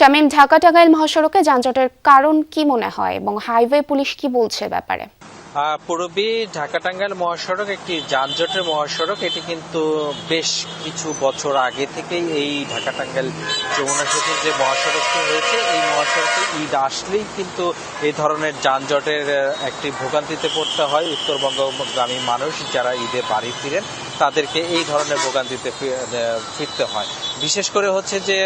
শামীম, ঢাকা-টাঙ্গাইল মহাসড়কে যানজটের কারণ কি মনে হয় এবং হাইওয়ে পুলিশ কি বলছে ব্যাপারে? পূর্বী ঢাকা-টাঙ্গাইল মহাসড়ক একটি যানজটের মহাসড়ক। এটি কিন্তু বেশ কিছু বছর আগে থেকেই এই ঢাকা-টাঙ্গাইল যমুনা সেতুর যে মহাসড়কটি হয়েছে, এই মহাসড়কে ঈদ আসলেই কিন্তু এই ধরনের যানজটের একটি ভোগান্তিতে পড়তে হয় উত্তরবঙ্গগামী মানুষ যারা ঈদে বাড়ি ফিরেন, তাদেরকে এই ধরনের ভোগান্তিতে ফিরতে হয়। বিশেষ করে হচ্ছে যে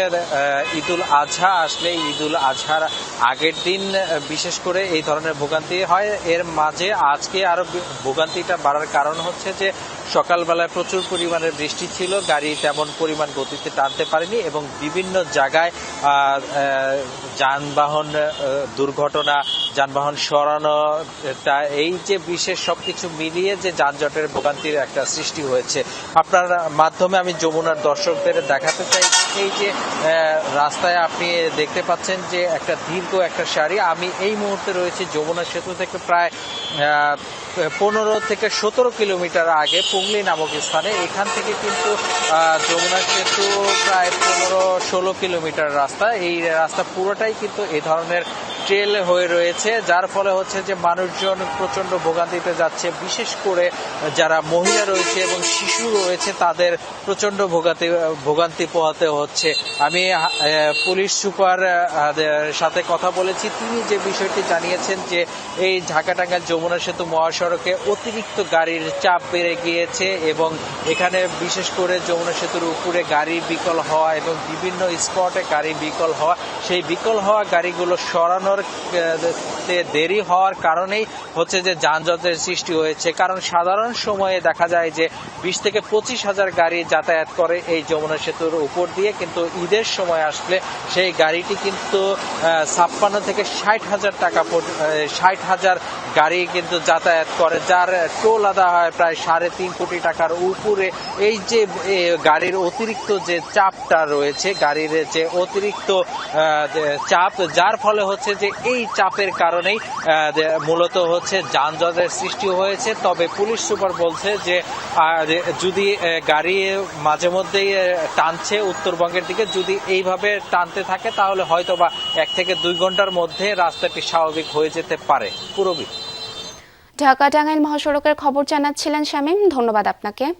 ঈদুল আজহা আসলে ঈদুল আজহার আগের দিন বিশেষ করে এই ধরনের ভোগান্তি হয়। এর মাঝে আজকে আরো ভোগান্তিটা বাড়ার কারণ হচ্ছে যে সকালবেলায় প্রচুর পরিমাণে বৃষ্টি ছিল, গাড়ি তেমন পরিমাণ গতিতে টানতে পারেনি এবং বিভিন্ন জায়গায় যানবাহন দুর্ঘটনা, যানবাহন সরানো, এই যে বিশেষ সবকিছু মিলিয়ে যে যানজটের ভোগান্তির একটা সৃষ্টি হয়েছে। আপনার মাধ্যমে আমি যমুনার দর্শকদের দেখাতে চাই, এই যে রাস্তায় আপনি দেখতে পাচ্ছেন যে একটা দীর্ঘ একটা সারি। আমি এই মুহূর্তে রয়েছি যমুনা সেতু থেকে প্রায় 15 থেকে 17 কিলোমিটার আগে পুংলি নামক স্থানে। এখান থেকে কিন্তু যমুনা সেতু প্রায় 15-16 কিলোমিটার রাস্তা। এই রাস্তা পুরোটাই কিন্তু এই ধরনের ট্রেল হয়ে রয়েছে, যার ফলে হচ্ছে যে মানুষজন প্রচন্ড ভোগান্তিতে যাচ্ছে। বিশেষ করে যারা মহিলা রয়েছে এবং শিশু রয়েছে তাদের প্রচন্ড ভোগান্তি পোহাতে হচ্ছে। আমি পুলিশ সুপার সাথে কথা বলেছি, তিনি যে বিষয়টি জানিয়েছেন যে এই ঢাকা-টাঙ্গাইল যমুনা সেতু মহাসড়কে অতিরিক্ত গাড়ির চাপ বেড়ে গিয়েছে এবং এখানে বিশেষ করে যমুনা সেতুর উপরে গাড়ি বিকল হওয়া এবং বিভিন্ন স্পটে গাড়ি বিকল হওয়া, সেই বিকল হওয়া গাড়িগুলো সরানোর দেরি হওয়ার কারণেই হচ্ছে যে যানজটের সৃষ্টি হয়েছে। কারণ সাধারণ সময়ে দেখা যায় যে 20 থেকে 25 হাজার গাড়ি যাতায়াত করে এই যমুনা সেতুর উপর দিয়ে, কিন্তু ঈদের সময় আসলে সেই গাড়িটি কিন্তু 56 থেকে 60 হাজার টাকা 60 হাজার গাড়ি কিন্তু যাতায়াত করে, যার টোল আদা হয় প্রায় 3.5 কোটি টাকার উপরে। এই যে গাড়ির অতিরিক্ত যে চাপটা রয়েছে, গাড়ির যে অতিরিক্ত চাপ, যার ফলে হচ্ছে যে এই চাপের কারণেই মূলত হচ্ছে যানজটের সৃষ্টি হয়েছে। তবে পুলিশ সুপার বলছে যে যদি গাড়ি মাঝে মধ্যেই টানছে উত্তরবঙ্গের দিকে, যদি এইভাবে টানতে থাকে তাহলে হয়তোবা 1 থেকে 2 ঘন্টার মধ্যে রাস্তাটি স্বাভাবিক হয়ে যেতে পারে। পুরবী, ঢাকা-টাঙ্গাইল মহাসড়কের খবর জানাচ্ছিলেন শামীম, ধন্যবাদ আপনাকে।